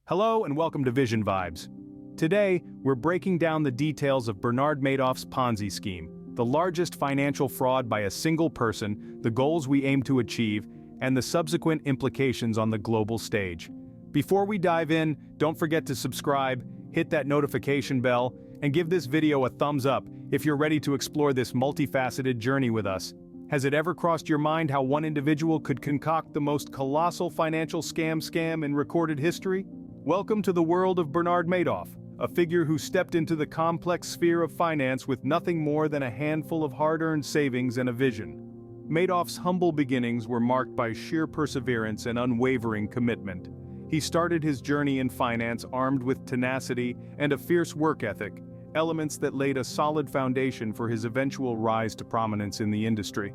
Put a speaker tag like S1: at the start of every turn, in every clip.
S1: Hello and welcome to Vision Vibes. Today, we're breaking down the details of Bernard Madoff's Ponzi scheme, the largest financial fraud by a single person, the goals we aim to achieve, and the subsequent implications on the global stage. Before we dive in, don't forget to subscribe, hit that notification bell, and give this video a thumbs up if you're ready to explore this multifaceted journey with us. Has it ever crossed your mind how one individual could concoct the most colossal financial scam in recorded history? Welcome to the world of Bernard Madoff, a figure who stepped into the complex sphere of finance with nothing more than a handful of hard-earned savings and a vision. Madoff's humble beginnings were marked by sheer perseverance and unwavering commitment. He started his journey in finance armed with tenacity and a fierce work ethic, elements that laid a solid foundation for his eventual rise to prominence in the industry.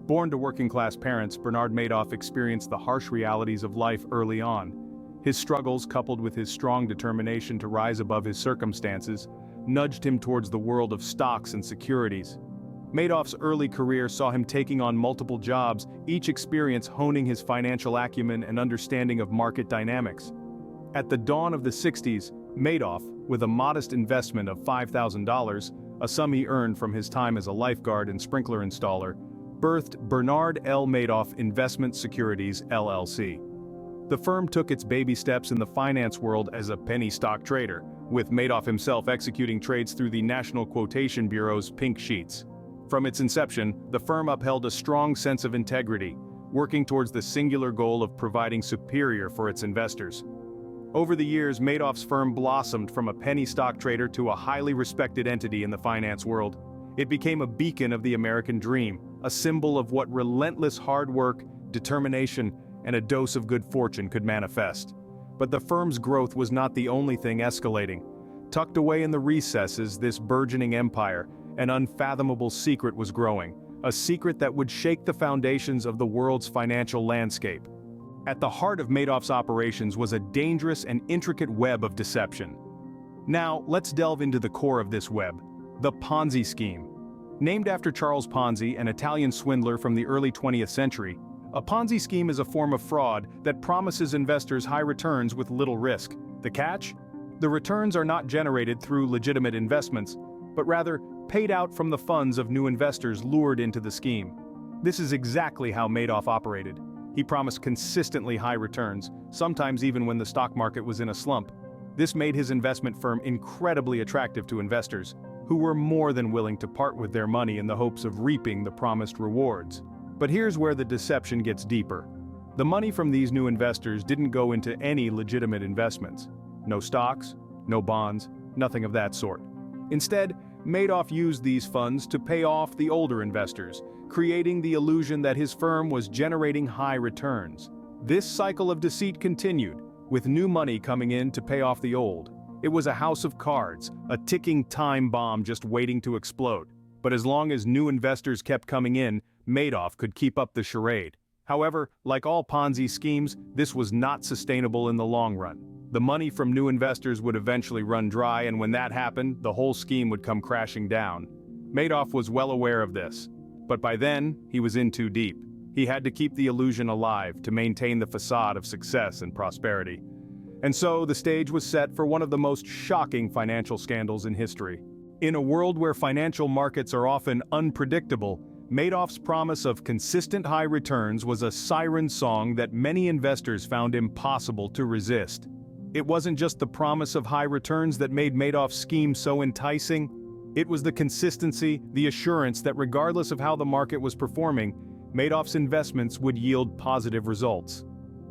S1: Born to working-class parents, Bernard Madoff experienced the harsh realities of life early on. His struggles, coupled with his strong determination to rise above his circumstances, nudged him towards the world of stocks and securities. Madoff's early career saw him taking on multiple jobs, each experience honing his financial acumen and understanding of market dynamics. At the dawn of the 60s, Madoff, with a modest investment of $5,000, a sum he earned from his time as a lifeguard and sprinkler installer, birthed Bernard L. Madoff Investment Securities, LLC. The firm took its baby steps in the finance world as a penny stock trader, with Madoff himself executing trades through the National Quotation Bureau's pink sheets. From its inception, the firm upheld a strong sense of integrity, working towards the singular goal of providing superior for its investors. Over the years, Madoff's firm blossomed from a penny stock trader to a highly respected entity in the finance world. It became a beacon of the American dream, a symbol of what relentless hard work, determination, and a dose of good fortune could manifest. But the firm's growth was not the only thing escalating. Tucked away in the recesses, this burgeoning empire, an unfathomable secret was growing, a secret that would shake the foundations of the world's financial landscape. At the heart of Madoff's operations was a dangerous and intricate web of deception. Now, let's delve into the core of this web, the Ponzi scheme. Named after Charles Ponzi, an Italian swindler from the early 20th century, a Ponzi scheme is a form of fraud that promises investors high returns with little risk. The catch? The returns are not generated through legitimate investments, but rather paid out from the funds of new investors lured into the scheme. This is exactly how Madoff operated. He promised consistently high returns, sometimes even when the stock market was in a slump. This made his investment firm incredibly attractive to investors, who were more than willing to part with their money in the hopes of reaping the promised rewards. But here's where the deception gets deeper. The money from these new investors didn't go into any legitimate investments. No stocks, no bonds, nothing of that sort. Instead, Madoff used these funds to pay off the older investors, creating the illusion that his firm was generating high returns. This cycle of deceit continued, with new money coming in to pay off the old. It was a house of cards, a ticking time bomb just waiting to explode. But as long as new investors kept coming in, Madoff could keep up the charade. However, like all Ponzi schemes, this was not sustainable in the long run. The money from new investors would eventually run dry, and when that happened, the whole scheme would come crashing down. Madoff was well aware of this. But by then, he was in too deep. He had to keep the illusion alive to maintain the facade of success and prosperity. And so, the stage was set for one of the most shocking financial scandals in history. In a world where financial markets are often unpredictable, Madoff's promise of consistent high returns was a siren song that many investors found impossible to resist. It wasn't just the promise of high returns that made Madoff's scheme so enticing. It was the consistency, the assurance that regardless of how the market was performing, Madoff's investments would yield positive results.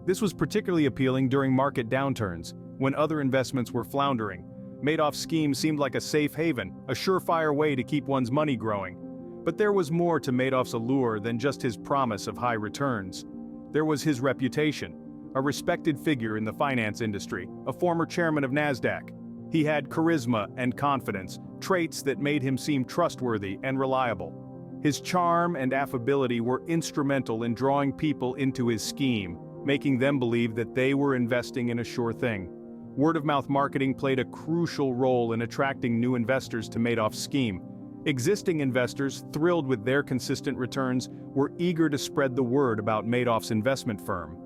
S1: This was particularly appealing during market downturns, when other investments were floundering. Madoff's scheme seemed like a safe haven, a surefire way to keep one's money growing. But there was more to Madoff's allure than just his promise of high returns. There was his reputation. A respected figure in the finance industry, a former chairman of NASDAQ. He had charisma and confidence, traits that made him seem trustworthy and reliable. His charm and affability were instrumental in drawing people into his scheme, making them believe that they were investing in a sure thing. Word-of-mouth marketing played a crucial role in attracting new investors to Madoff's scheme. Existing investors, thrilled with their consistent returns, were eager to spread the word about Madoff's investment firm.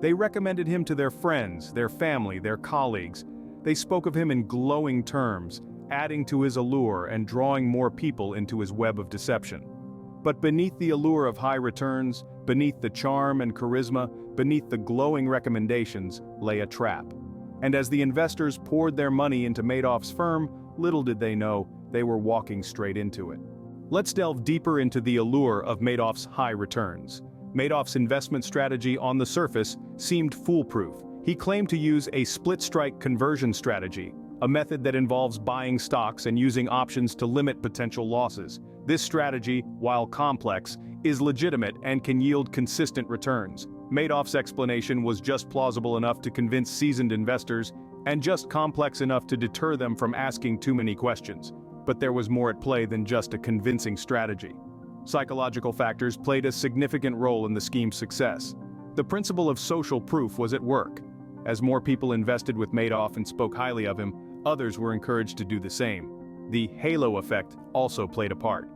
S1: They recommended him to their friends, their family, their colleagues. They spoke of him in glowing terms, adding to his allure and drawing more people into his web of deception. But beneath the allure of high returns, beneath the charm and charisma, beneath the glowing recommendations, lay a trap. And as the investors poured their money into Madoff's firm, little did they know, they were walking straight into it. Let's delve deeper into the allure of Madoff's high returns. Madoff's investment strategy on the surface seemed foolproof. He claimed to use a split-strike conversion strategy, a method that involves buying stocks and using options to limit potential losses. This strategy, while complex, is legitimate and can yield consistent returns. Madoff's explanation was just plausible enough to convince seasoned investors and just complex enough to deter them from asking too many questions. But there was more at play than just a convincing strategy. Psychological factors played a significant role in the scheme's success. The principle of social proof was at work. As more people invested with Madoff and spoke highly of him, others were encouraged to do the same. The halo effect also played a part.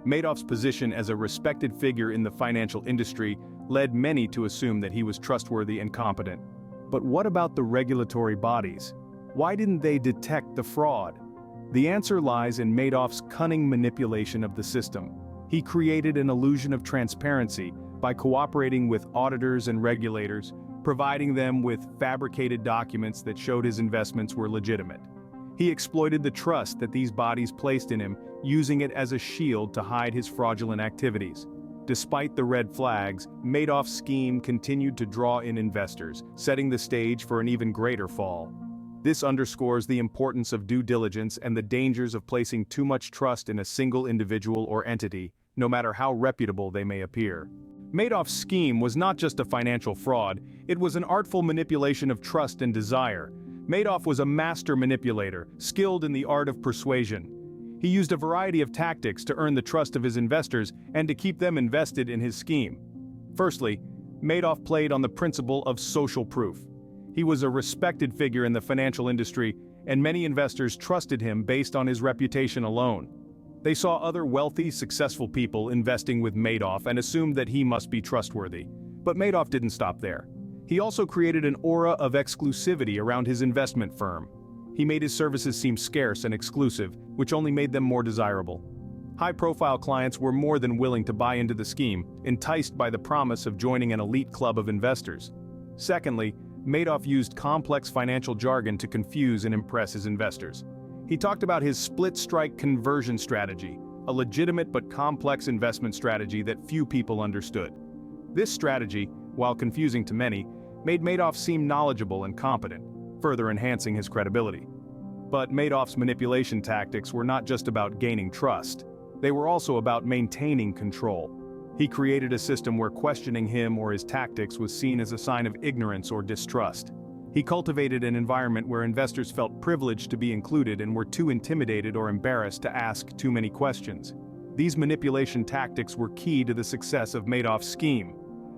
S1: Madoff's position as a respected figure in the financial industry led many to assume that he was trustworthy and competent. But what about the regulatory bodies? Why didn't they detect the fraud? The answer lies in Madoff's cunning manipulation of the system. He created an illusion of transparency by cooperating with auditors and regulators, providing them with fabricated documents that showed his investments were legitimate. He exploited the trust that these bodies placed in him, using it as a shield to hide his fraudulent activities. Despite the red flags, Madoff's scheme continued to draw in investors, setting the stage for an even greater fall. This underscores the importance of due diligence and the dangers of placing too much trust in a single individual or entity, no matter how reputable they may appear. Madoff's scheme was not just a financial fraud, it was an artful manipulation of trust and desire. Madoff was a master manipulator, skilled in the art of persuasion. He used a variety of tactics to earn the trust of his investors and to keep them invested in his scheme. Firstly, Madoff played on the principle of social proof. He was a respected figure in the financial industry, and many investors trusted him based on his reputation alone. They saw other wealthy, successful people investing with Madoff and assumed that he must be trustworthy. But Madoff didn't stop there. He also created an aura of exclusivity around his investment firm. He made his services seem scarce and exclusive, which only made them more desirable. High-profile clients were more than willing to buy into the scheme, enticed by the promise of joining an elite club of investors. Secondly, Madoff used complex financial jargon to confuse and impress his investors. He talked about his split-strike conversion strategy, a legitimate but complex investment strategy that few people understood. This strategy, while confusing to many, made Madoff seem knowledgeable and competent, further enhancing his credibility. But Madoff's manipulation tactics were not just about gaining trust. They were also about maintaining control. He created a system where questioning him or his tactics was seen as a sign of ignorance or distrust. He cultivated an environment where investors felt privileged to be included and were too intimidated or embarrassed to ask too many questions. These manipulation tactics were key to the success of Madoff's scheme.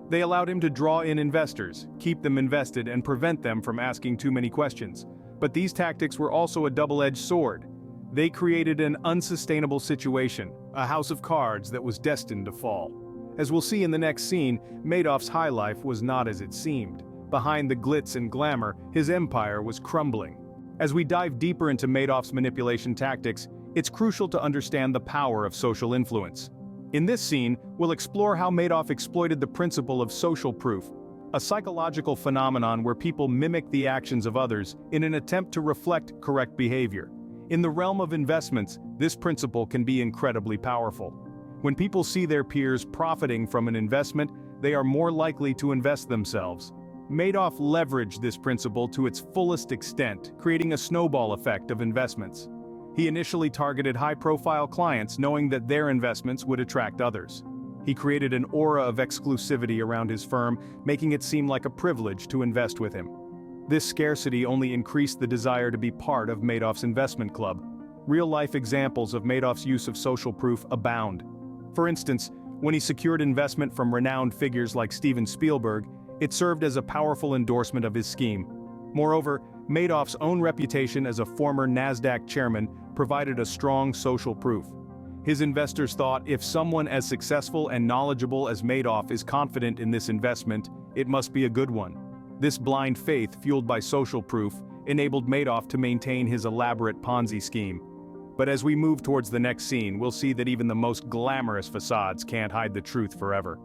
S1: They allowed him to draw in investors, keep them invested, and prevent them from asking too many questions. But these tactics were also a double-edged sword. They created an unsustainable situation, a house of cards that was destined to fall. As we'll see in the next scene, Madoff's high life was not as it seemed. Behind the glitz and glamour, his empire was crumbling. As we dive deeper into Madoff's manipulation tactics, it's crucial to understand the power of social influence. In this scene, we'll explore how Madoff exploited the principle of social proof, a psychological phenomenon where people mimic the actions of others in an attempt to reflect correct behavior. In the realm of investments, this principle can be incredibly powerful. When people see their peers profiting from an investment, they are more likely to invest themselves. Madoff leveraged this principle to its fullest extent, creating a snowball effect of investments. He initially targeted high-profile clients knowing that their investments would attract others. He created an aura of exclusivity around his firm, making it seem like a privilege to invest with him. This scarcity only increased the desire to be part of Madoff's investment club. Real-life examples of Madoff's use of social proof abound. For instance, when he secured investment from renowned figures like Steven Spielberg, it served as a powerful endorsement of his scheme. Moreover, Madoff's own reputation as a former NASDAQ chairman provided a strong social proof. His investors thought if someone as successful and knowledgeable as Madoff is confident in this investment, it must be a good one. This blind faith, fueled by social proof, enabled Madoff to maintain his elaborate Ponzi scheme. But as we move towards the next scene, we'll see that even the most glamorous facades can't hide the truth forever.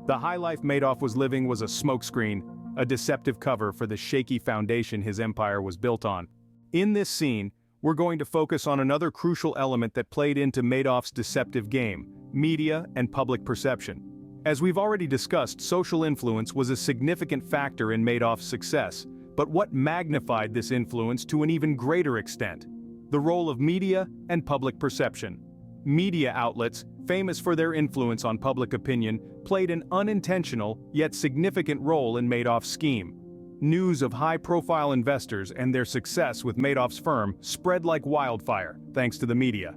S1: The high life Madoff was living was a smokescreen, a deceptive cover for the shaky foundation his empire was built on. In this scene, we're going to focus on another crucial element that played into Madoff's deceptive game: media and public perception. As we've already discussed, social influence was a significant factor in Madoff's success, but what magnified this influence to an even greater extent? The role of media and public perception. Media outlets, famous for their influence on public opinion, played an unintentional yet significant role in Madoff's scheme. News of high-profile investors and their success with Madoff's firm spread like wildfire, thanks to the media.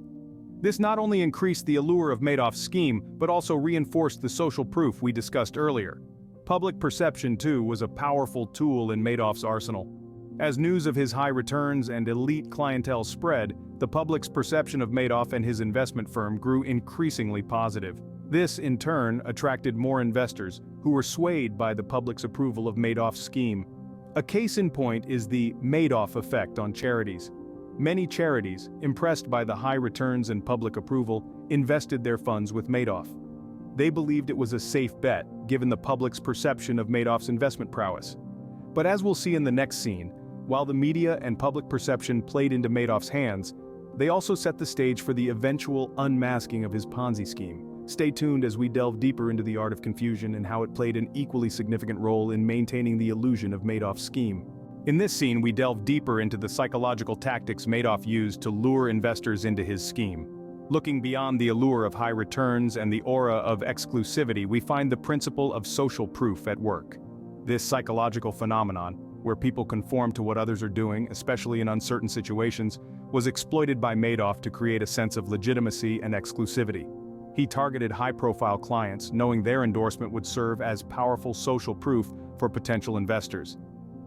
S1: This not only increased the allure of Madoff's scheme, but also reinforced the social proof we discussed earlier. Public perception, too, was a powerful tool in Madoff's arsenal. As news of his high returns and elite clientele spread, the public's perception of Madoff and his investment firm grew increasingly positive. This, in turn, attracted more investors, who were swayed by the public's approval of Madoff's scheme. A case in point is the Madoff effect on charities. Many charities, impressed by the high returns and public approval, invested their funds with Madoff. They believed it was a safe bet, given the public's perception of Madoff's investment prowess. But as we'll see in the next scene, while the media and public perception played into Madoff's hands, they also set the stage for the eventual unmasking of his Ponzi scheme. Stay tuned as we delve deeper into the art of confusion and how it played an equally significant role in maintaining the illusion of Madoff's scheme. In this scene, we delve deeper into the psychological tactics Madoff used to lure investors into his scheme. Looking beyond the allure of high returns and the aura of exclusivity, we find the principle of social proof at work. This psychological phenomenon, where people conform to what others are doing, especially in uncertain situations, was exploited by Madoff to create a sense of legitimacy and exclusivity. He targeted high-profile clients, knowing their endorsement would serve as powerful social proof for potential investors.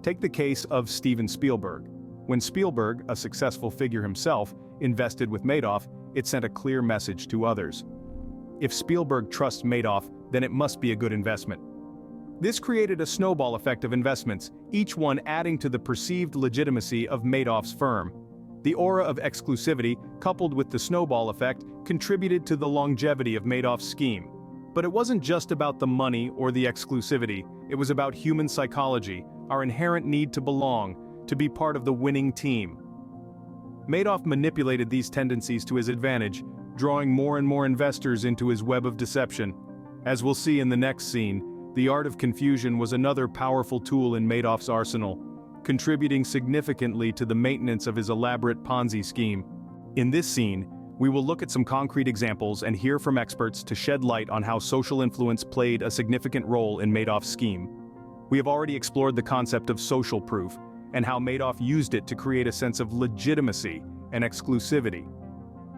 S1: Take the case of Steven Spielberg. When Spielberg, a successful figure himself, invested with Madoff, it sent a clear message to others. If Spielberg trusts Madoff, then it must be a good investment. This created a snowball effect of investments, each one adding to the perceived legitimacy of Madoff's firm. The aura of exclusivity, coupled with the snowball effect, contributed to the longevity of Madoff's scheme. But it wasn't just about the money or the exclusivity, it was about human psychology, our inherent need to belong, to be part of the winning team. Madoff manipulated these tendencies to his advantage, drawing more and more investors into his web of deception. As we'll see in the next scene, the art of confusion was another powerful tool in Madoff's arsenal, contributing significantly to the maintenance of his elaborate Ponzi scheme. In this scene, we will look at some concrete examples and hear from experts to shed light on how social influence played a significant role in Madoff's scheme. We have already explored the concept of social proof, and how Madoff used it to create a sense of legitimacy and exclusivity.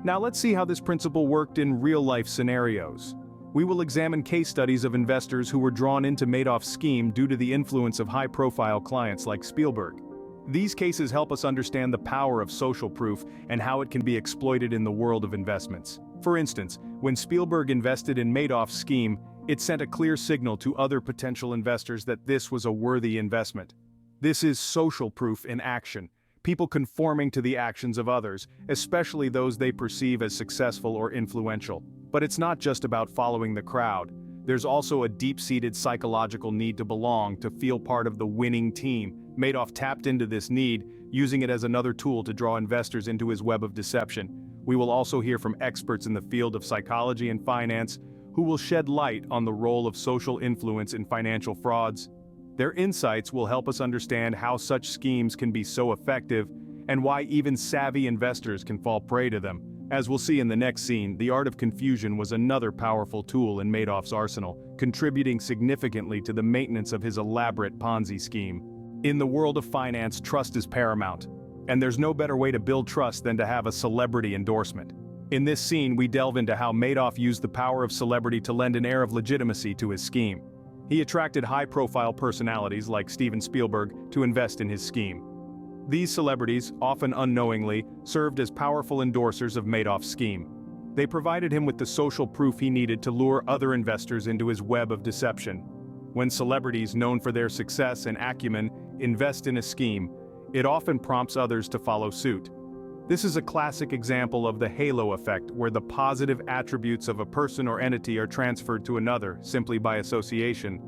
S1: Now let's see how this principle worked in real-life scenarios. We will examine case studies of investors who were drawn into Madoff's scheme due to the influence of high-profile clients like Spielberg. These cases help us understand the power of social proof and how it can be exploited in the world of investments. For instance, when Spielberg invested in Madoff's scheme, it sent a clear signal to other potential investors that this was a worthy investment. This is social proof in action, people conforming to the actions of others, especially those they perceive as successful or influential. But it's not just about following the crowd. There's also a deep-seated psychological need to belong, to feel part of the winning team. Madoff tapped into this need, using it as another tool to draw investors into his web of deception. We will also hear from experts in the field of psychology and finance, who will shed light on the role of social influence in financial frauds. Their insights will help us understand how such schemes can be so effective, and why even savvy investors can fall prey to them. As we'll see in the next scene, the art of confusion was another powerful tool in Madoff's arsenal, contributing significantly to the maintenance of his elaborate Ponzi scheme. In the world of finance, trust is paramount, and there's no better way to build trust than to have a celebrity endorsement. In this scene, we delve into how Madoff used the power of celebrity to lend an air of legitimacy to his scheme. He attracted high-profile personalities like Steven Spielberg to invest in his scheme. These celebrities, often unknowingly, served as powerful endorsers of Madoff's scheme. They provided him with the social proof he needed to lure other investors into his web of deception. When celebrities known for their success and acumen invest in a scheme, it often prompts others to follow suit. This is a classic example of the halo effect, where the positive attributes of a person or entity are transferred to another simply by association.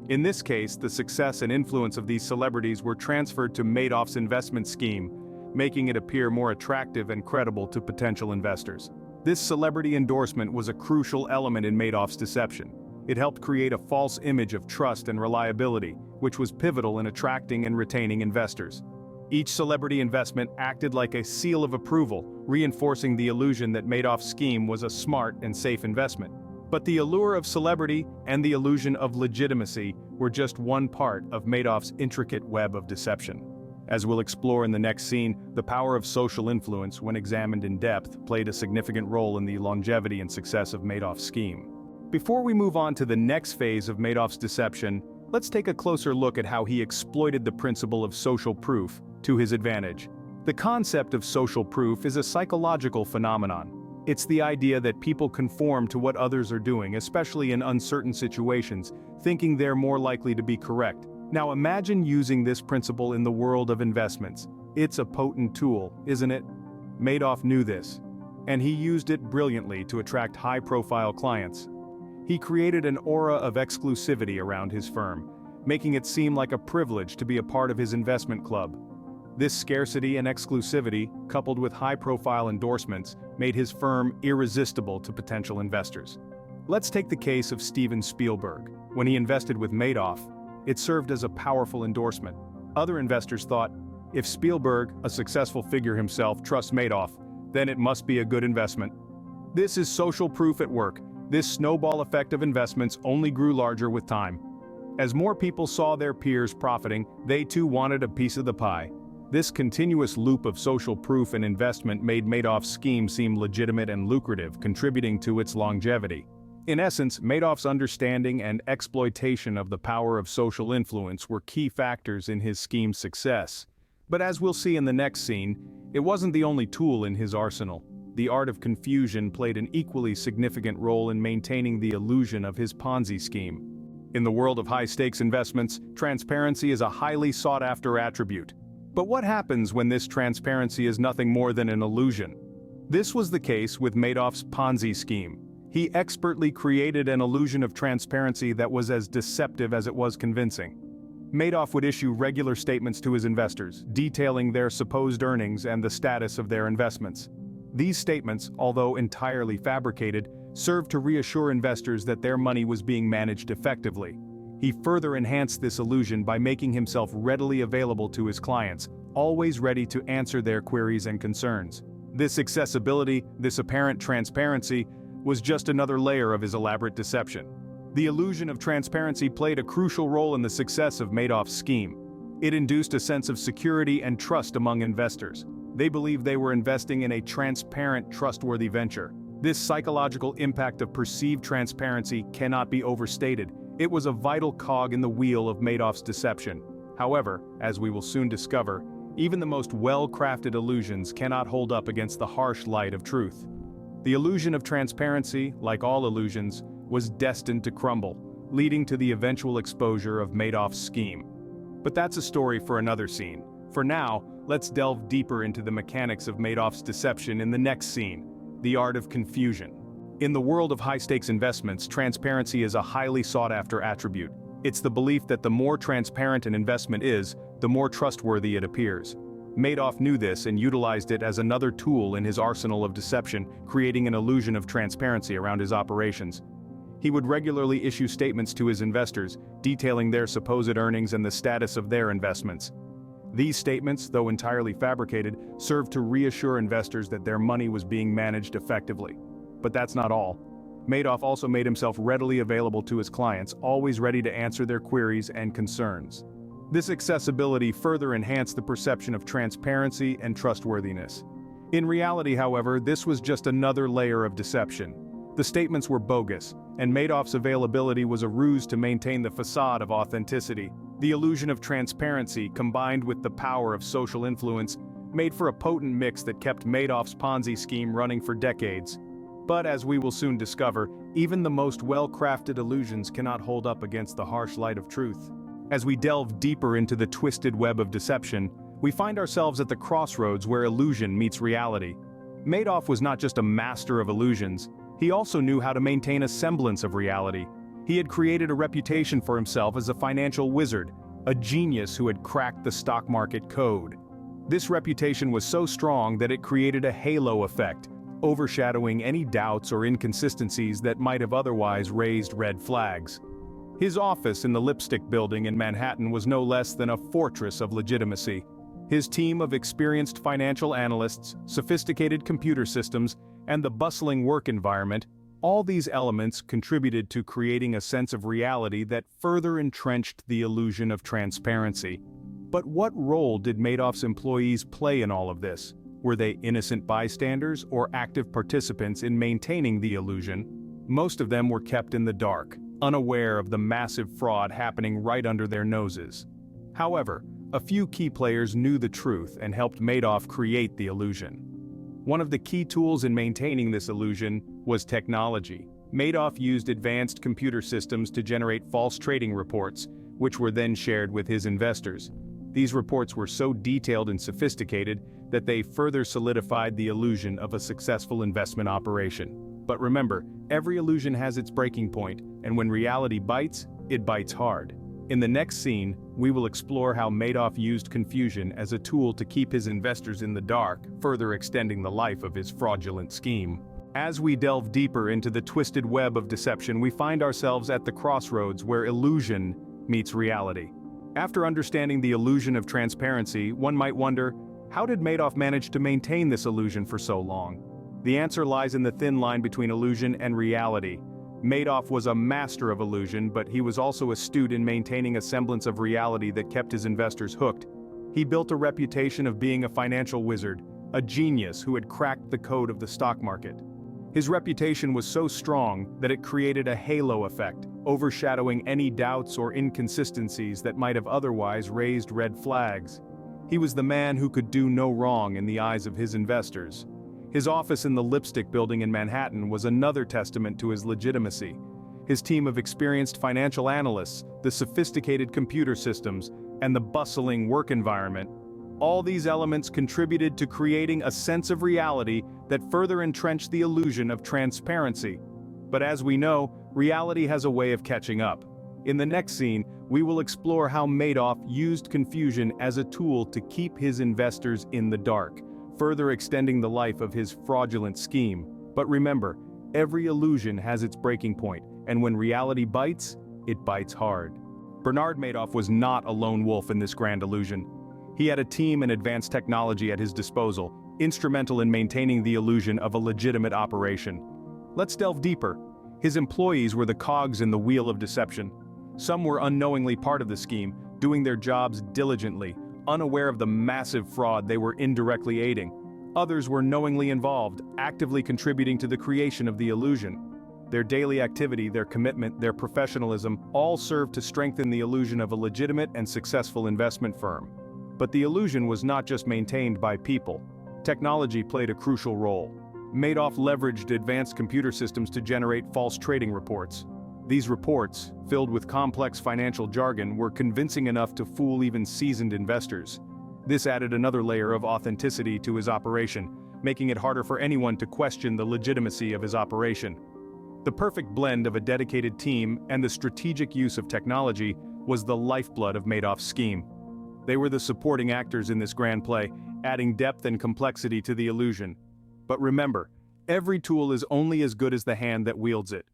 S1: In this case, the success and influence of these celebrities were transferred to Madoff's investment scheme, making it appear more attractive and credible to potential investors. This celebrity endorsement was a crucial element in Madoff's deception. It helped create a false image of trust and reliability, which was pivotal in attracting and retaining investors. Each celebrity investment acted like a seal of approval, reinforcing the illusion that Madoff's scheme was a smart and safe investment. But the allure of celebrity and the illusion of legitimacy were just one part of Madoff's intricate web of deception. As we'll explore in the next scene, the power of social influence, when examined in depth, played a significant role in the longevity and success of Madoff's scheme. Before we move on to the next phase of Madoff's deception, let's take a closer look at how he exploited the principle of social proof to his advantage. The concept of social proof is a psychological phenomenon. It's the idea that people conform to what others are doing, especially in uncertain situations, thinking they're more likely to be correct. Now imagine using this principle in the world of investments. It's a potent tool, isn't it? Madoff knew this, and he used it brilliantly to attract high-profile clients. He created an aura of exclusivity around his firm, making it seem like a privilege to be a part of his investment club. This scarcity and exclusivity, coupled with high-profile endorsements, made his firm irresistible to potential investors. Let's take the case of Steven Spielberg. When he invested with Madoff, it served as a powerful endorsement. Other investors thought, if Spielberg, a successful figure himself, trusts Madoff, then it must be a good investment. This is social proof at work. This snowball effect of investments only grew larger with time. As more people saw their peers profiting, they too wanted a piece of the pie. This continuous loop of social proof and investment made Madoff's scheme seem legitimate and lucrative, contributing to its longevity. In essence, Madoff's understanding and exploitation of the power of social influence were key factors in his scheme's success. But as we'll see in the next scene, it wasn't the only tool in his arsenal. The art of confusion played an equally significant role in maintaining the illusion of his Ponzi scheme. In the world of high-stakes investments, transparency is a highly sought-after attribute. But what happens when this transparency is nothing more than an illusion? This was the case with Madoff's Ponzi scheme. He expertly created an illusion of transparency that was as deceptive as it was convincing. Madoff would issue regular statements to his investors, detailing their supposed earnings and the status of their investments. These statements, although entirely fabricated, served to reassure investors that their money was being managed effectively. He further enhanced this illusion by making himself readily available to his clients, always ready to answer their queries and concerns. This accessibility, this apparent transparency, was just another layer of his elaborate deception. The illusion of transparency played a crucial role in the success of Madoff's scheme. It induced a sense of security and trust among investors. They believed they were investing in a transparent, trustworthy venture. This psychological impact of perceived transparency cannot be overstated. It was a vital cog in the wheel of Madoff's deception. However, as we will soon discover, even the most well-crafted illusions cannot hold up against the harsh light of truth. The illusion of transparency, like all illusions, was destined to crumble, leading to the eventual exposure of Madoff's scheme. But that's a story for another scene. For now, let's delve deeper into the mechanics of Madoff's deception in the next scene, the art of confusion. In the world of high-stakes investments, transparency is a highly sought-after attribute. It's the belief that the more transparent an investment is, the more trustworthy it appears. Madoff knew this and utilized it as another tool in his arsenal of deception, creating an illusion of transparency around his operations. He would regularly issue statements to his investors, detailing their supposed earnings and the status of their investments. These statements, though entirely fabricated, served to reassure investors that their money was being managed effectively. But that's not all. Madoff also made himself readily available to his clients, always ready to answer their queries and concerns. This accessibility further enhanced the perception of transparency and trustworthiness. In reality, however, this was just another layer of deception. The statements were bogus, and Madoff's availability was a ruse to maintain the facade of authenticity. The illusion of transparency, combined with the power of social influence, made for a potent mix that kept Madoff's Ponzi scheme running for decades. But as we will soon discover, even the most well-crafted illusions cannot hold up against the harsh light of truth. As we delve deeper into the twisted web of deception, we find ourselves at the crossroads where illusion meets reality. Madoff was not just a master of illusions, he also knew how to maintain a semblance of reality. He had created a reputation for himself as a financial wizard, a genius who had cracked the stock market code. This reputation was so strong that it created a halo effect, overshadowing any doubts or inconsistencies that might have otherwise raised red flags. His office in the Lipstick Building in Manhattan was no less than a fortress of legitimacy. His team of experienced financial analysts, sophisticated computer systems, and the bustling work environment, all these elements contributed to creating a sense of reality that further entrenched the illusion of transparency. But what role did Madoff's employees play in all of this? Were they innocent bystanders or active participants in maintaining the illusion? Most of them were kept in the dark, unaware of the massive fraud happening right under their noses. However, a few key players knew the truth and helped Madoff create the illusion. One of the key tools in maintaining this illusion was technology. Madoff used advanced computer systems to generate false trading reports, which were then shared with his investors. These reports were so detailed and sophisticated that they further solidified the illusion of a successful investment operation. But remember, every illusion has its breaking point, and when reality bites, it bites hard. In the next scene, we will explore how Madoff used confusion as a tool to keep his investors in the dark, further extending the life of his fraudulent scheme. As we delve deeper into the twisted web of deception, we find ourselves at the crossroads where illusion meets reality. After understanding the illusion of transparency, one might wonder, how did Madoff manage to maintain this illusion for so long? The answer lies in the thin line between illusion and reality. Madoff was a master of illusion, but he was also astute in maintaining a semblance of reality that kept his investors hooked. He built a reputation of being a financial wizard, a genius who had cracked the code of the stock market. His reputation was so strong that it created a halo effect, overshadowing any doubts or inconsistencies that might have otherwise raised red flags. He was the man who could do no wrong in the eyes of his investors. His office in the Lipstick Building in Manhattan was another testament to his legitimacy. His team of experienced financial analysts, the sophisticated computer systems, and the bustling work environment, all these elements contributed to creating a sense of reality that further entrenched the illusion of transparency. But as we know, reality has a way of catching up. In the next scene, we will explore how Madoff used confusion as a tool to keep his investors in the dark, further extending the life of his fraudulent scheme. But remember, every illusion has its breaking point, and when reality bites, it bites hard. Bernard Madoff was not a lone wolf in this grand illusion. He had a team and advanced technology at his disposal, instrumental in maintaining the illusion of a legitimate operation. Let's delve deeper. His employees were the cogs in the wheel of deception. Some were unknowingly part of the scheme, doing their jobs diligently, unaware of the massive fraud they were indirectly aiding. Others were knowingly involved, actively contributing to the creation of the illusion. Their daily activity, their commitment, their professionalism all served to strengthen the illusion of a legitimate and successful investment firm. But the illusion was not just maintained by people. Technology played a crucial role. Madoff leveraged advanced computer systems to generate false trading reports. These reports, filled with complex financial jargon, were convincing enough to fool even seasoned investors. This added another layer of authenticity to his operation, making it harder for anyone to question the legitimacy of his operation. The perfect blend of a dedicated team and the strategic use of technology was the lifeblood of Madoff's scheme. They were the supporting actors in this grand play, adding depth and complexity to the illusion. But remember, every tool is only as good as the hand that wields it.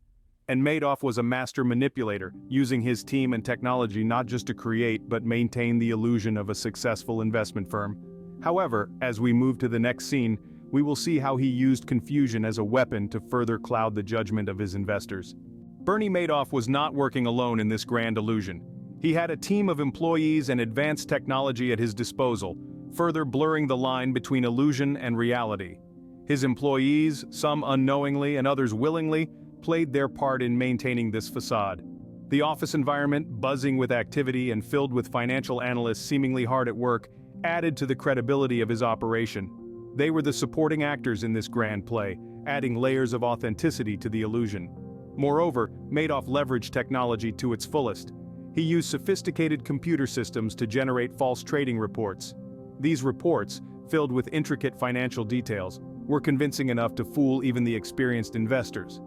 S1: And Madoff was a master manipulator, using his team and technology not just to create but maintain the illusion of a successful investment firm. However, as we move to the next scene, we will see how he used confusion as a weapon to further cloud the judgment of his investors. Bernie Madoff was not working alone in this grand illusion. He had a team of employees and advanced technology at his disposal, further blurring the line between illusion and reality. His employees, some unknowingly and others willingly, played their part in maintaining this facade. The office environment, buzzing with activity and filled with financial analysts seemingly hard at work, added to the credibility of his operation. They were the supporting actors in this grand play, adding layers of authenticity to the illusion. Moreover, Madoff leveraged technology to its fullest. He used sophisticated computer systems to generate false trading reports. These reports, filled with intricate financial details, were convincing enough to fool even the experienced investors.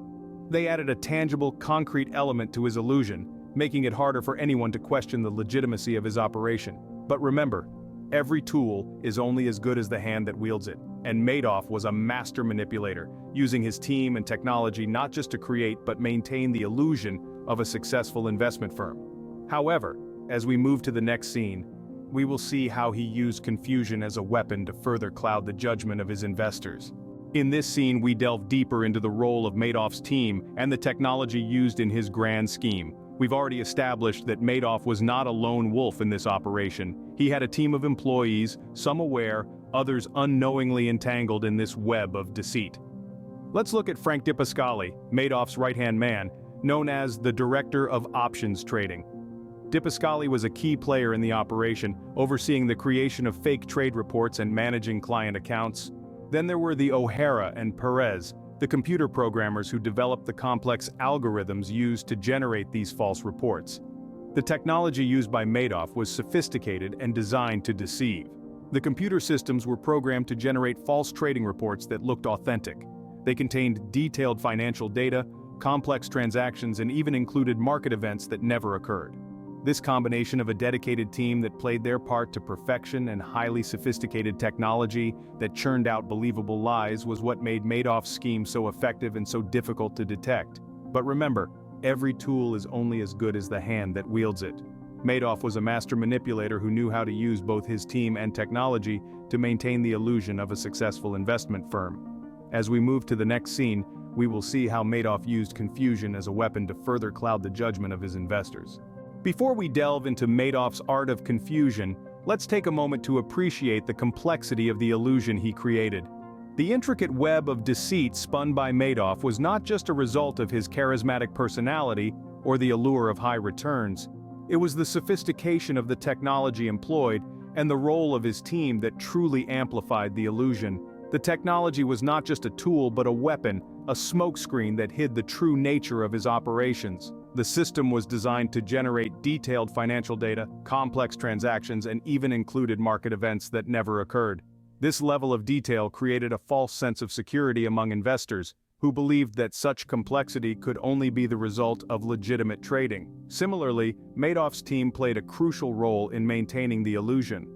S1: They added a tangible, concrete element to his illusion, making it harder for anyone to question the legitimacy of his operation. But remember, every tool is only as good as the hand that wields it, and Madoff was a master manipulator, using his team and technology not just to create but maintain the illusion of a successful investment firm. However, as we move to the next scene, we will see how he used confusion as a weapon to further cloud the judgment of his investors. In this scene, we delve deeper into the role of Madoff's team and the technology used in his grand scheme. We've already established that Madoff was not a lone wolf in this operation. He had a team of employees, some aware, others unknowingly entangled in this web of deceit. Let's look at Frank DiPasquale, Madoff's right-hand man, known as the Director of Options Trading. DiPasquale was a key player in the operation, overseeing the creation of fake trade reports and managing client accounts. Then there were the O'Hara and Perez, the computer programmers who developed the complex algorithms used to generate these false reports. The technology used by Madoff was sophisticated and designed to deceive. The computer systems were programmed to generate false trading reports that looked authentic. They contained detailed financial data, complex transactions, and even included market events that never occurred. This combination of a dedicated team that played their part to perfection and highly sophisticated technology that churned out believable lies was what made Madoff's scheme so effective and so difficult to detect. But remember, every tool is only as good as the hand that wields it. Madoff was a master manipulator who knew how to use both his team and technology to maintain the illusion of a successful investment firm. As we move to the next scene, we will see how Madoff used confusion as a weapon to further cloud the judgment of his investors. Before we delve into Madoff's art of confusion, let's take a moment to appreciate the complexity of the illusion he created. The intricate web of deceit spun by Madoff was not just a result of his charismatic personality or the allure of high returns. It was the sophistication of the technology employed and the role of his team that truly amplified the illusion. The technology was not just a tool but a weapon, a smokescreen that hid the true nature of his operations. The system was designed to generate detailed financial data, complex transactions, and even included market events that never occurred. This level of detail created a false sense of security among investors, who believed that such complexity could only be the result of legitimate trading. Similarly, Madoff's team played a crucial role in maintaining the illusion.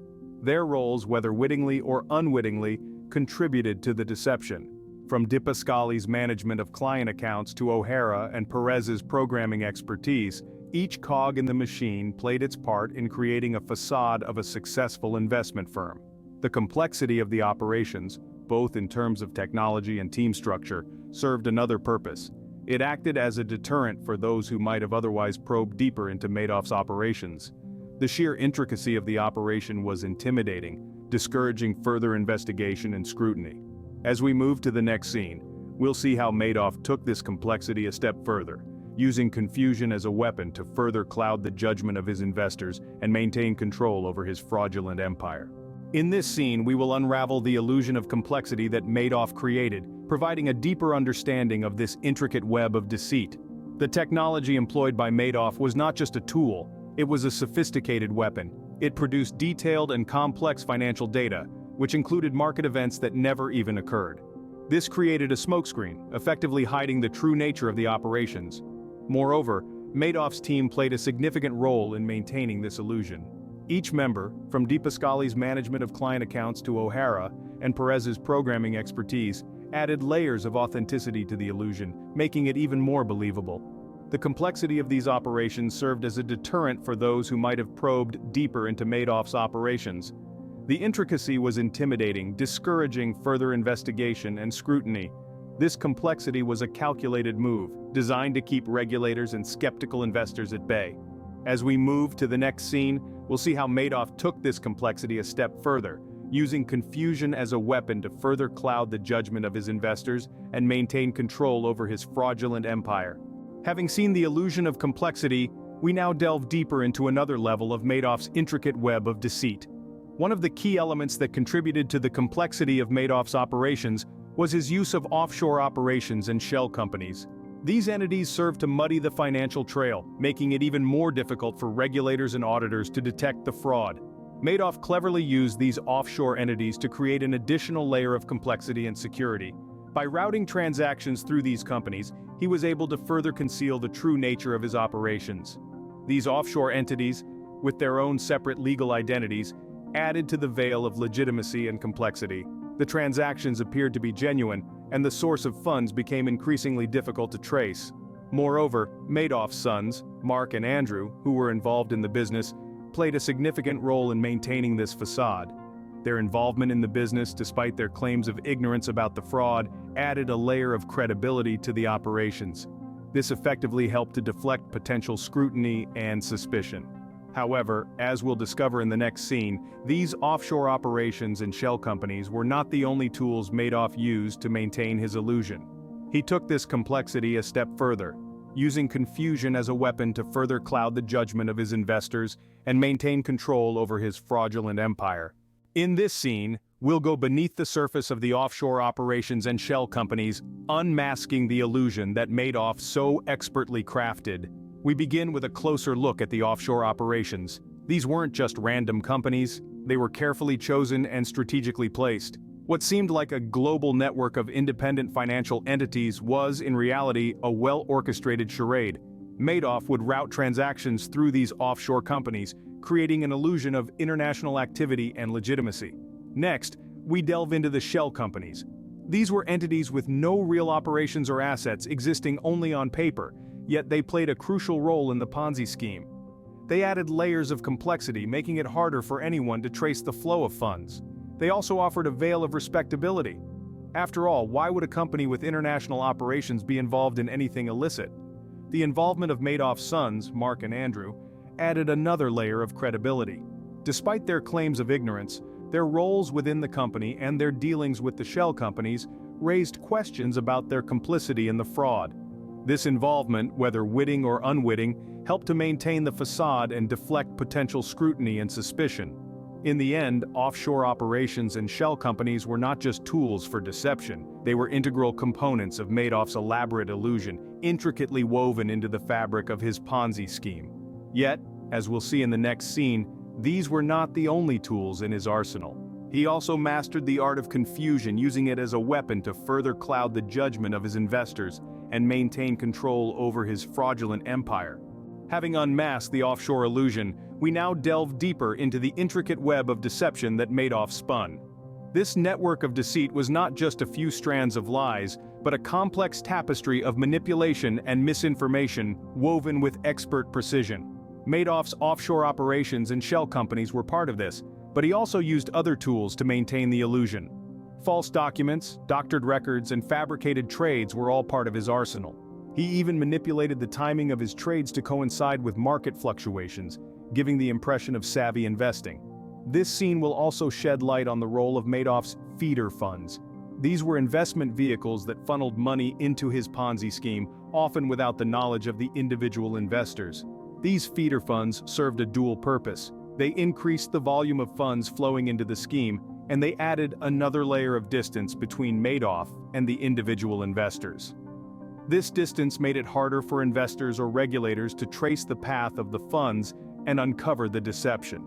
S1: Their roles, whether wittingly or unwittingly, contributed to the deception. From DiPasquale's management of client accounts to O'Hara and Perez's programming expertise, each cog in the machine played its part in creating a facade of a successful investment firm. The complexity of the operations, both in terms of technology and team structure, served another purpose. It acted as a deterrent for those who might have otherwise probed deeper into Madoff's operations. The sheer intricacy of the operation was intimidating, discouraging further investigation and scrutiny. As we move to the next scene, we'll see how Madoff took this complexity a step further, using confusion as a weapon to further cloud the judgment of his investors and maintain control over his fraudulent empire. In this scene, we will unravel the illusion of complexity that Madoff created, providing a deeper understanding of this intricate web of deceit. The technology employed by Madoff was not just a tool, it was a sophisticated weapon. It produced detailed and complex financial data, which included market events that never even occurred. This created a smokescreen, effectively hiding the true nature of the operations. Moreover, Madoff's team played a significant role in maintaining this illusion. Each member, from DiPasquale's management of client accounts to O'Hara and Perez's programming expertise, added layers of authenticity to the illusion, making it even more believable. The complexity of these operations served as a deterrent for those who might have probed deeper into Madoff's operations. The intricacy was intimidating, discouraging further investigation and scrutiny. This complexity was a calculated move, designed to keep regulators and skeptical investors at bay. As we move to the next scene, we'll see how Madoff took this complexity a step further, using confusion as a weapon to further cloud the judgment of his investors and maintain control over his fraudulent empire. Having seen the illusion of complexity, we now delve deeper into another level of Madoff's intricate web of deceit. One of the key elements that contributed to the complexity of Madoff's operations was his use of offshore operations and shell companies. These entities served to muddy the financial trail, making it even more difficult for regulators and auditors to detect the fraud. Madoff cleverly used these offshore entities to create an additional layer of complexity and security. By routing transactions through these companies, he was able to further conceal the true nature of his operations. These offshore entities, with their own separate legal identities, added to the veil of legitimacy and complexity. The transactions appeared to be genuine, and the source of funds became increasingly difficult to trace. Moreover, Madoff's sons, Mark and Andrew, who were involved in the business, played a significant role in maintaining this facade. Their involvement in the business, despite their claims of ignorance about the fraud, added a layer of credibility to the operations. This effectively helped to deflect potential scrutiny and suspicion. However, as we'll discover in the next scene, these offshore operations and shell companies were not the only tools Madoff used to maintain his illusion. He took this complexity a step further, using confusion as a weapon to further cloud the judgment of his investors and maintain control over his fraudulent empire. In this scene, we'll go beneath the surface of the offshore operations and shell companies, unmasking the illusion that Madoff so expertly crafted. We begin with a closer look at the offshore operations. These weren't just random companies, they were carefully chosen and strategically placed. What seemed like a global network of independent financial entities was, in reality, a well-orchestrated charade. Madoff would route transactions through these offshore companies, creating an illusion of international activity and legitimacy. Next, we delve into the shell companies. These were entities with no real operations or assets, existing only on paper, yet they played a crucial role in the Ponzi scheme. They added layers of complexity, making it harder for anyone to trace the flow of funds. They also offered a veil of respectability. After all, why would a company with international operations be involved in anything illicit? The involvement of Madoff's sons, Mark and Andrew, added another layer of credibility. Despite their claims of ignorance, their roles within the company and their dealings with the shell companies raised questions about their complicity in the fraud. This involvement, whether witting or unwitting, helped to maintain the facade and deflect potential scrutiny and suspicion. In the end, offshore operations and shell companies were not just tools for deception, they were integral components of Madoff's elaborate illusion, intricately woven into the fabric of his Ponzi scheme. Yet, as we'll see in the next scene, these were not the only tools in his arsenal. He also mastered the art of confusion, using it as a weapon to further cloud the judgment of his investors and maintain control over his fraudulent empire. Having unmasked the offshore illusion, we now delve deeper into the intricate web of deception that Madoff spun. This network of deceit was not just a few strands of lies, but a complex tapestry of manipulation and misinformation woven with expert precision. Madoff's offshore operations and shell companies were part of this, but he also used other tools to maintain the illusion. False documents, doctored records, and fabricated trades were all part of his arsenal. He even manipulated the timing of his trades to coincide with market fluctuations, giving the impression of savvy investing. This scene will also shed light on the role of Madoff's feeder funds. These were investment vehicles that funneled money into his Ponzi scheme, often without the knowledge of the individual investors. These feeder funds served a dual purpose. They increased the volume of funds flowing into the scheme, and they added another layer of distance between Madoff and the individual investors. This distance made it harder for investors or regulators to trace the path of the funds and uncover the deception.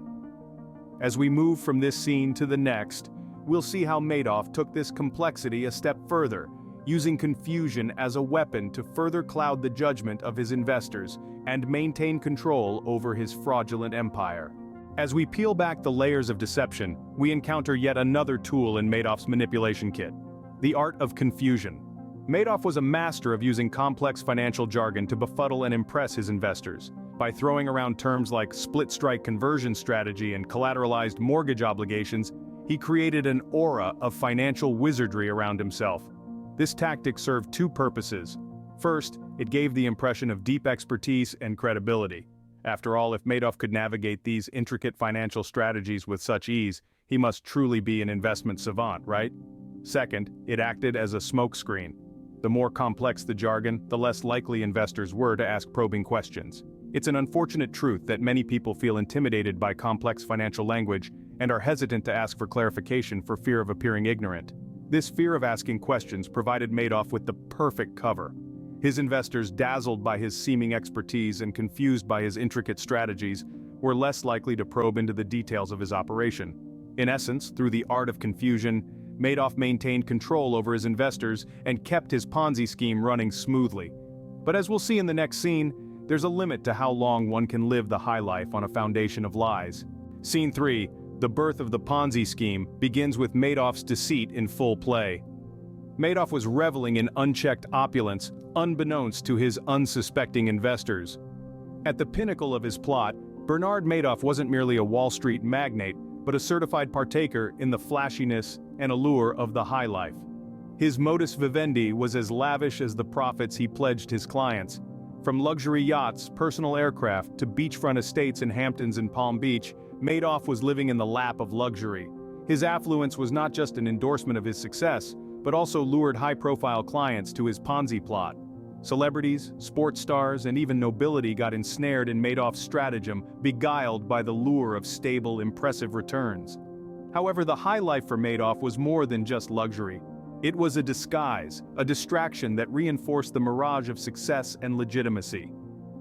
S1: As we move from this scene to the next, we'll see how Madoff took this complexity a step further, using confusion as a weapon to further cloud the judgment of his investors and maintain control over his fraudulent empire. As we peel back the layers of deception, we encounter yet another tool in Madoff's manipulation kit: the art of confusion. Madoff was a master of using complex financial jargon to befuddle and impress his investors. By throwing around terms like split-strike conversion strategy and collateralized mortgage obligations, he created an aura of financial wizardry around himself. This tactic served two purposes. First, it gave the impression of deep expertise and credibility. After all, if Madoff could navigate these intricate financial strategies with such ease, he must truly be an investment savant, right? Second, it acted as a smokescreen. The more complex the jargon, the less likely investors were to ask probing questions. It's an unfortunate truth that many people feel intimidated by complex financial language and are hesitant to ask for clarification for fear of appearing ignorant. This fear of asking questions provided Madoff with the perfect cover. His investors, dazzled by his seeming expertise and confused by his intricate strategies, were less likely to probe into the details of his operation. In essence, through the art of confusion, Madoff maintained control over his investors and kept his Ponzi scheme running smoothly. But as we'll see in the next scene, there's a limit to how long one can live the high life on a foundation of lies. Scene 3, the birth of the Ponzi scheme, begins with Madoff's deceit in full play. Madoff was reveling in unchecked opulence, unbeknownst to his unsuspecting investors. At the pinnacle of his plot, Bernard Madoff wasn't merely a Wall Street magnate, but a certified partaker in the flashiness and allure of the high life. His modus vivendi was as lavish as the profits he pledged his clients. From luxury yachts, personal aircraft, to beachfront estates in Hamptons and Palm Beach, Madoff was living in the lap of luxury. His affluence was not just an endorsement of his success, but also lured high-profile clients to his Ponzi plot. Celebrities, sports stars, and even nobility got ensnared in Madoff's stratagem, beguiled by the lure of stable, impressive returns. However, the high life for Madoff was more than just luxury. It was a disguise, a distraction that reinforced the mirage of success and legitimacy.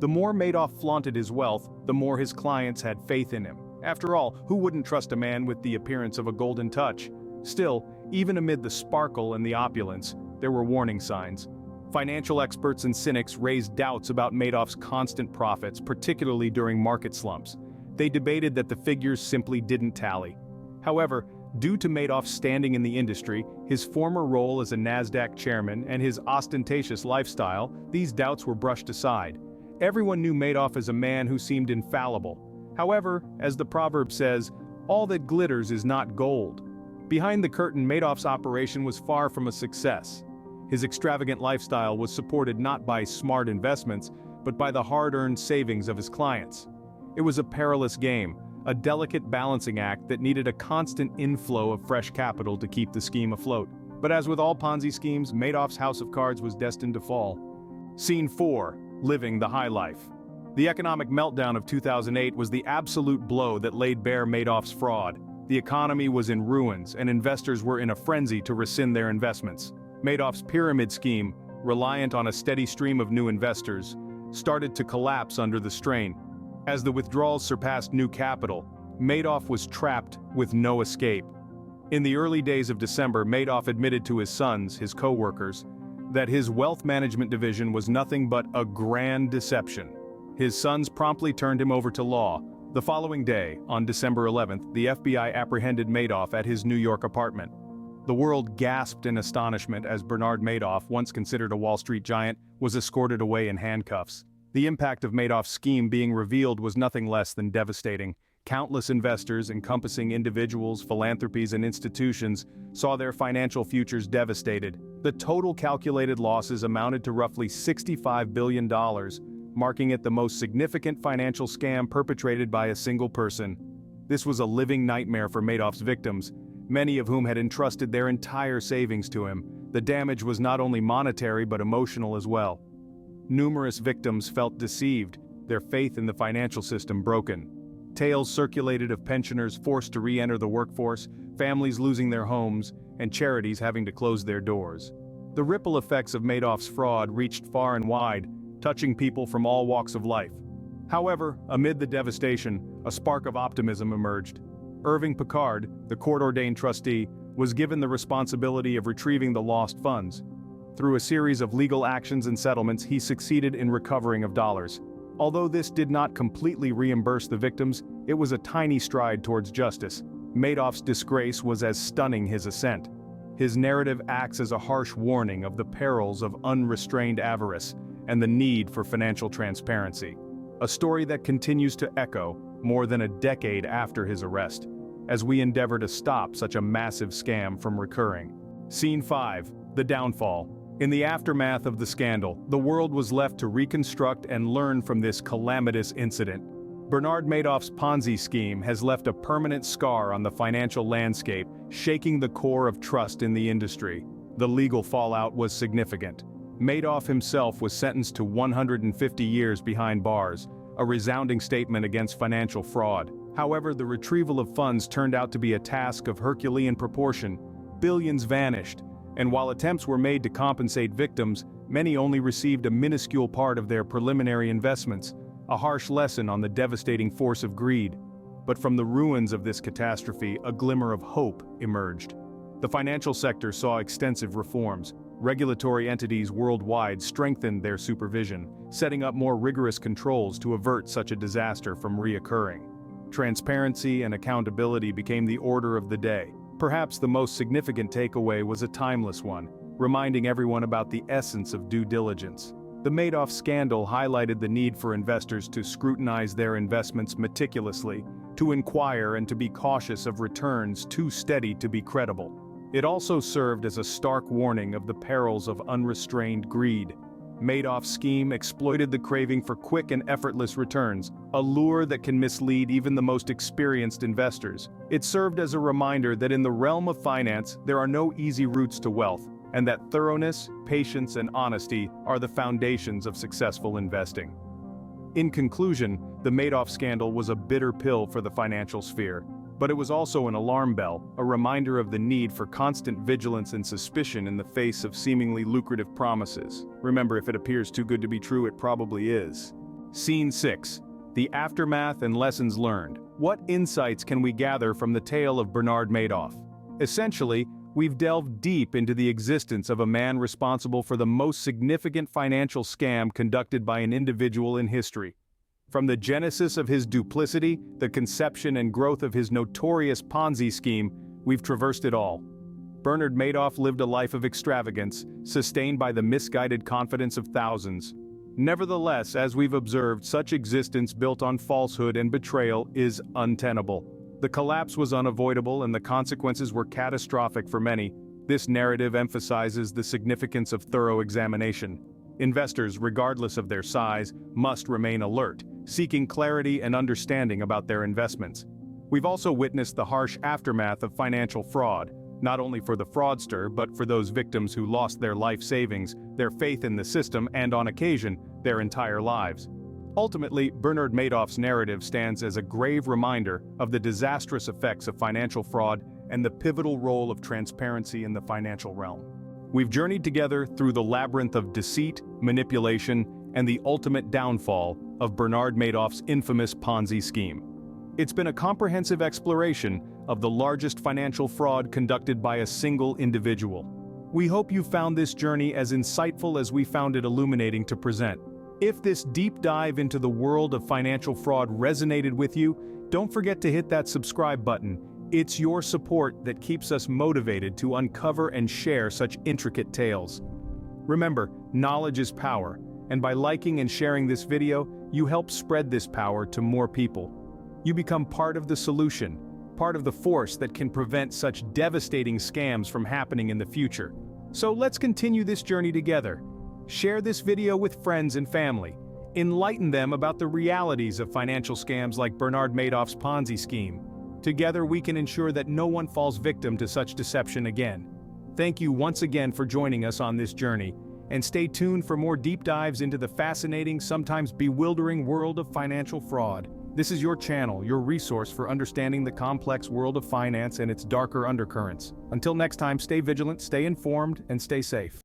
S1: The more Madoff flaunted his wealth, the more his clients had faith in him. After all, who wouldn't trust a man with the appearance of a golden touch? Still, even amid the sparkle and the opulence, there were warning signs. Financial experts and cynics raised doubts about Madoff's constant profits, particularly during market slumps. They debated that the figures simply didn't tally. However, due to Madoff's standing in the industry, his former role as a NASDAQ chairman, and his ostentatious lifestyle, these doubts were brushed aside. Everyone knew Madoff as a man who seemed infallible. However, as the proverb says, all that glitters is not gold. Behind the curtain, Madoff's operation was far from a success. His extravagant lifestyle was supported not by smart investments, but by the hard-earned savings of his clients. It was a perilous game, a delicate balancing act that needed a constant inflow of fresh capital to keep the scheme afloat. But as with all Ponzi schemes, Madoff's house of cards was destined to fall. Scene 4, living the high life. The economic meltdown of 2008 was the absolute blow that laid bare Madoff's fraud. The economy was in ruins, and investors were in a frenzy to rescind their investments. Madoff's pyramid scheme, reliant on a steady stream of new investors, started to collapse under the strain. As the withdrawals surpassed new capital, Madoff was trapped with no escape. In the early days of December, Madoff admitted to his sons, his co-workers, that his wealth management division was nothing but a grand deception. His sons promptly turned him over to law. The following day, on December 11th, the FBI apprehended Madoff at his New York apartment. The world gasped in astonishment as Bernard Madoff, once considered a Wall Street giant, was escorted away in handcuffs. The impact of Madoff's scheme being revealed was nothing less than devastating. Countless investors, encompassing individuals, philanthropies, and institutions, saw their financial futures devastated. The total calculated losses amounted to roughly $65 billion, marking it the most significant financial scam perpetrated by a single person. This was a living nightmare for Madoff's victims, many of whom had entrusted their entire savings to him. The damage was not only monetary but emotional as well. Numerous victims felt deceived, their faith in the financial system broken. Tales circulated of pensioners forced to re-enter the workforce, families losing their homes, and charities having to close their doors. The ripple effects of Madoff's fraud reached far and wide, touching people from all walks of life. However, amid the devastation, a spark of optimism emerged. Irving Picard, the court-ordained trustee, was given the responsibility of retrieving the lost funds. Through a series of legal actions and settlements, he succeeded in recovering of dollars. Although this did not completely reimburse the victims, it was a tiny stride towards justice. Madoff's disgrace was as stunning his ascent. His narrative acts as a harsh warning of the perils of unrestrained avarice and the need for financial transparency. A story that continues to echo more than a decade after his arrest, as we endeavor to stop such a massive scam from recurring. Scene 5, the downfall. In the aftermath of the scandal, the world was left to reconstruct and learn from this calamitous incident. Bernard Madoff's Ponzi scheme has left a permanent scar on the financial landscape, shaking the core of trust in the industry. The legal fallout was significant. Madoff himself was sentenced to 150 years behind bars, a resounding statement against financial fraud. However, the retrieval of funds turned out to be a task of Herculean proportion. billions vanished, and while attempts were made to compensate victims, many only received a minuscule part of their preliminary investments, a harsh lesson on the devastating force of greed. But from the ruins of this catastrophe, a glimmer of hope emerged. The financial sector saw extensive reforms. Regulatory entities worldwide strengthened their supervision, setting up more rigorous controls to avert such a disaster from reoccurring. Transparency and accountability became the order of the day. Perhaps the most significant takeaway was a timeless one, reminding everyone about the essence of due diligence. The Madoff scandal highlighted the need for investors to scrutinize their investments meticulously, to inquire and to be cautious of returns too steady to be credible. It also served as a stark warning of the perils of unrestrained greed. Madoff's scheme exploited the craving for quick and effortless returns, a lure that can mislead even the most experienced investors. It served as a reminder that in the realm of finance, there are no easy routes to wealth, and that thoroughness, patience, and honesty are the foundations of successful investing. In conclusion, the Madoff scandal was a bitter pill for the financial sphere, but it was also an alarm bell, a reminder of the need for constant vigilance and suspicion in the face of seemingly lucrative promises. Remember, if it appears too good to be true, it probably is. Scene 6. The aftermath and lessons learned. What insights can we gather from the tale of Bernard Madoff? Essentially, we've delved deep into the existence of a man responsible for the most significant financial scam conducted by an individual in history. From the genesis of his duplicity, the conception and growth of his notorious Ponzi scheme, we've traversed it all. Bernard Madoff lived a life of extravagance, sustained by the misguided confidence of thousands. Nevertheless, as we've observed, such existence built on falsehood and betrayal is untenable. The collapse was unavoidable and the consequences were catastrophic for many. This narrative emphasizes the significance of thorough examination. Investors, regardless of their size, must remain alert, seeking clarity and understanding about their investments. We've also witnessed the harsh aftermath of financial fraud, not only for the fraudster but for those victims who lost their life savings, their faith in the system, and on occasion, their entire lives. Ultimately, Bernard Madoff's narrative stands as a grave reminder of the disastrous effects of financial fraud and the pivotal role of transparency in the financial realm. We've journeyed together through the labyrinth of deceit, manipulation, and the ultimate downfall of Bernard Madoff's infamous Ponzi scheme. It's been a comprehensive exploration of the largest financial fraud conducted by a single individual. We hope you found this journey as insightful as we found it illuminating to present. If this deep dive into the world of financial fraud resonated with you, don't forget to hit that subscribe button. It's your support that keeps us motivated to uncover and share such intricate tales. Remember, knowledge is power, and by liking and sharing this video, you help spread this power to more people. You become part of the solution, part of the force that can prevent such devastating scams from happening in the future. So let's continue this journey together. Share this video with friends and family. Enlighten them about the realities of financial scams like Bernard Madoff's Ponzi scheme. Together we can ensure that no one falls victim to such deception again. Thank you once again for joining us on this journey, and stay tuned for more deep dives into the fascinating, sometimes bewildering world of financial fraud. This is your channel, your resource for understanding the complex world of finance and its darker undercurrents. Until next time, stay vigilant, stay informed, and stay safe.